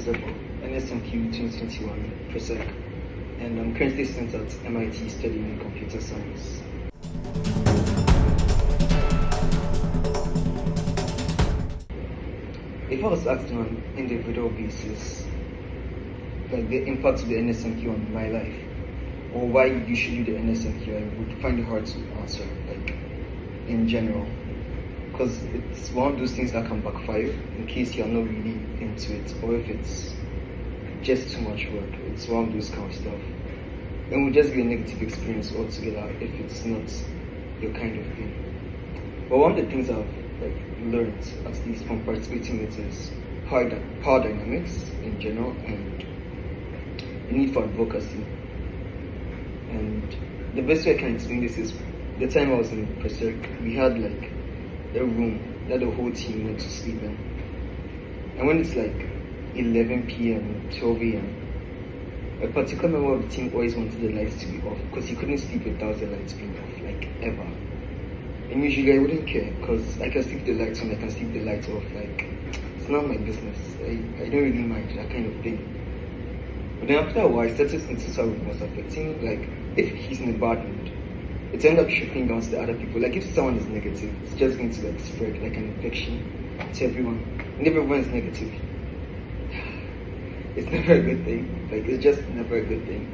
is Debrah, NSMQ 2021 Presec, and I'm currently a student at MIT studying computer science. If I was asked on an individual basis, like the impact of the NSMQ on my life, or why you should do the NSMQ, I would find it hard to answer, like in general, because it's one of those things that can backfire in case you're not really into it, or if it's just too much work. It's one of those kind of stuff. It would just be a negative experience altogether if it's not your kind of thing. But one of the things I've learned, at least from participating in it, is power dynamics in general and the need for advocacy. And the best way I can explain this is the time I was in Presec, we had like a room that the whole team went to sleep in. And when it's like 11 p.m., 12 a.m., a particular member of the team always wanted the lights to be off because he couldn't sleep without the lights being off, like ever. And usually I wouldn't care because I can sleep the lights on, I can sleep the lights off, like it's not my business. I don't really mind that kind of thing. But then after a while, I started thinking how it was affecting me. Like if he's in a bad mood, it ends up trickling down to the other people. Like if someone is negative, it's just going to like spread like an infection to everyone. And if everyone is negative, it's never a good thing. Like it's just never a good thing.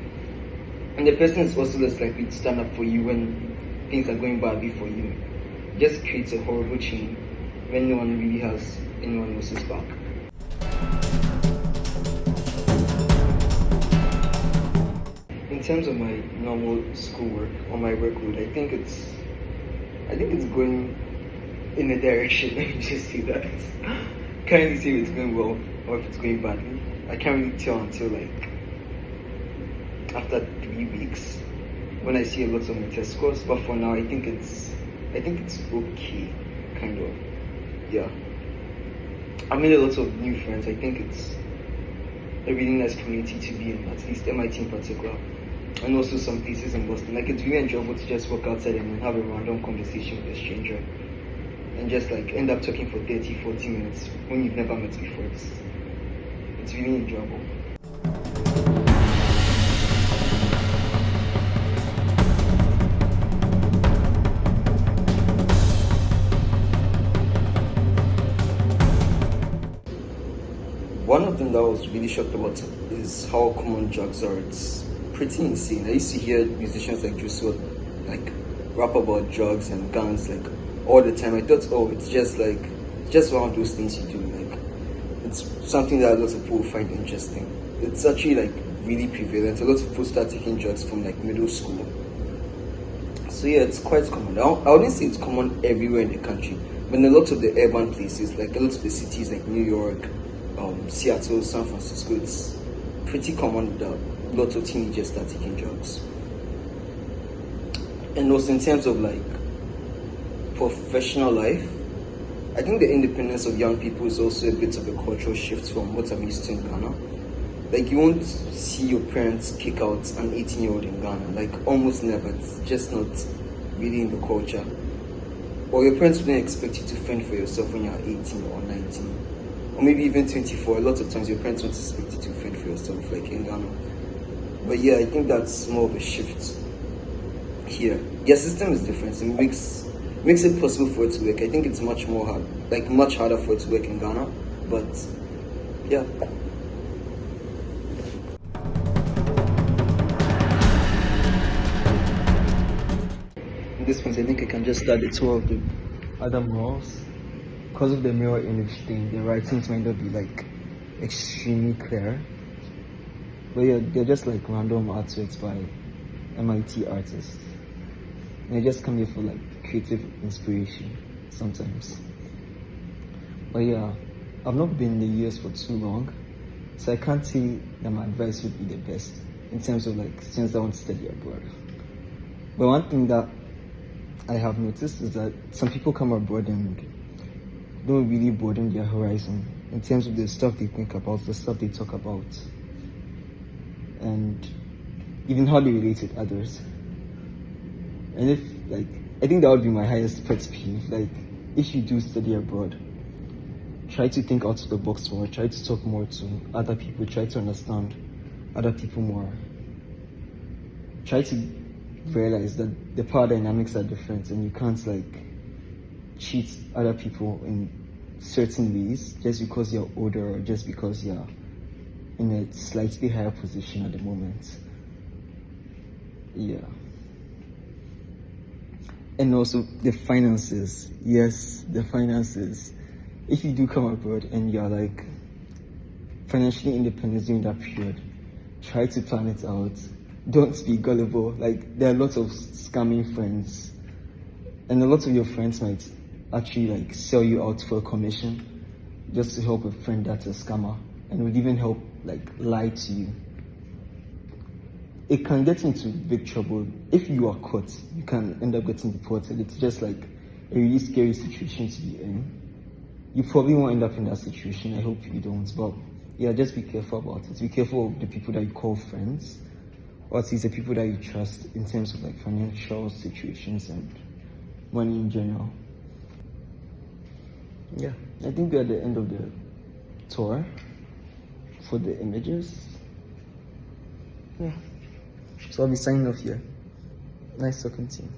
And the person is also less likely to stand up for you when things are going badly for you. It just creates a horrible chain when no one really has anyone else's back. In terms of my normal schoolwork or my workload, I think it's going in a direction. Let me just say that. Can't really say if it's going well or if it's going badly. I can't really tell until like after 3 weeks when I see a lot of my test scores. But for now, I think it's okay, kind of. Yeah. I made a lot of new friends. I think it's a really nice community to be in, at least MIT in particular. And also some places in Boston. Like it's really enjoyable to just walk outside and have a random conversation with a stranger and just like end up talking for 30-40 minutes when you've never met before. It's really enjoyable. One of them that I was really shocked about is how common drugs are. It's pretty insane. I used to hear musicians like Joshua like rap about drugs and guns like all the time. I thought, oh, it's just one of those things you do. Like it's something that lots of people find interesting. It's actually like really prevalent. A lot of people start taking drugs from like middle school. So yeah, it's quite common. I wouldn't say it's common everywhere in the country, but in a lot of the urban places, like a lot of the cities like New York, Seattle, San Francisco, it's pretty common that lots of teenagers start taking drugs. And also in terms of like professional life, I think the independence of young people is also a bit of a cultural shift from what I'm used to in Ghana. Like you won't see your parents kick out an 18-year-old in Ghana, like almost never. It's just not really in the culture. Or your parents wouldn't expect you to fend for yourself when you're 18 or 19. Or maybe even 24. A lot of times your parents won't expect you to fend for yourself, like in Ghana. But yeah, I think that's more of a shift here. Their system is different. It makes it possible for it to work. I think it's much harder for it to work in Ghana. But yeah. At this point, I think I can just start the tour of the other murals. Because of the mirror image thing, the writings might not be like extremely clear. But yeah, they're just like random artworks by MIT artists. And I just come here for like creative inspiration sometimes. But yeah, I've not been in the US for too long, so I can't say that my advice would be the best in terms of like students that want to study abroad. But one thing that I have noticed is that some people come abroad and don't really broaden their horizon in terms of the stuff they think about, the stuff they talk about, and even how they relate with others. And if I think that would be my highest pet peeve. Like if you do study abroad, try to think out of the box more, try to talk more to other people, try to understand other people more. Try to realize that the power dynamics are different and you can't like cheat other people in certain ways just because you're older or just because you're in a slightly higher position at the moment. Yeah. And also the finances. Yes, the finances. If you do come abroad and you're like financially independent during that period, try to plan it out. Don't be gullible. Like, there are lots of scamming friends, and a lot of your friends might actually like sell you out for a commission just to help a friend that's a scammer, and would even help like lie to you. It can get into big trouble. If you are caught, you can end up getting deported. It's just like a really scary situation to be in. You probably won't end up in that situation. I hope you don't. But yeah, just be careful about it. Be careful of the people that you call friends, or at least the people that you trust in terms of like financial situations and money in general. Yeah, I think we're at the end of the tour for the images. Yeah. So I'll be signing off here. Nice talking to you.